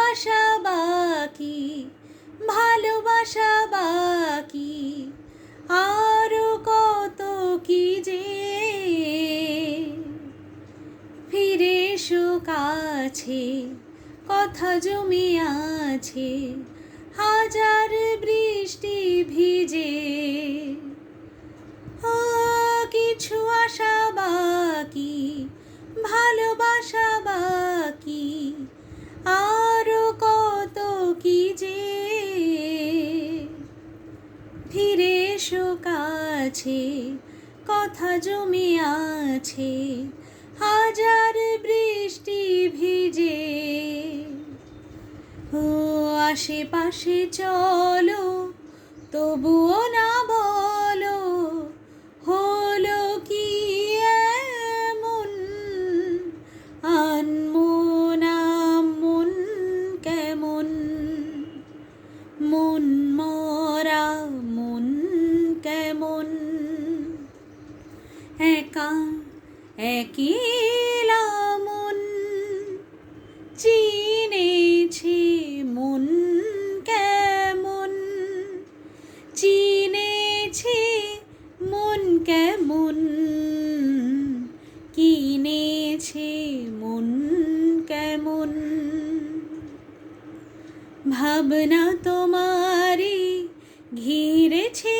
আশা বাকি, ভালোবাসা বাকি, আরো কত কি যে। ফিরে এসো কাছে, কথা জমে আছে হাজার বৃষ্টি ভিজে। কিছু আশা বাকি, ভালোবাসা বাকি, আরো কত কি যে। ফিরে এসো কাছে, কথা জমে আছে হাজার বৃষ্টি ভিজে। ও আশেপাশে চলো, তবুও না বলো হলো কি এমন। আনমন মন কেমন, মন মরা মন কেমন। একা একলা মন চিনেছে মন কেমন, চিনেছে মন কেমন, কিনেছে মন কেমন। ভাবনা তোমারে ঘিরেছে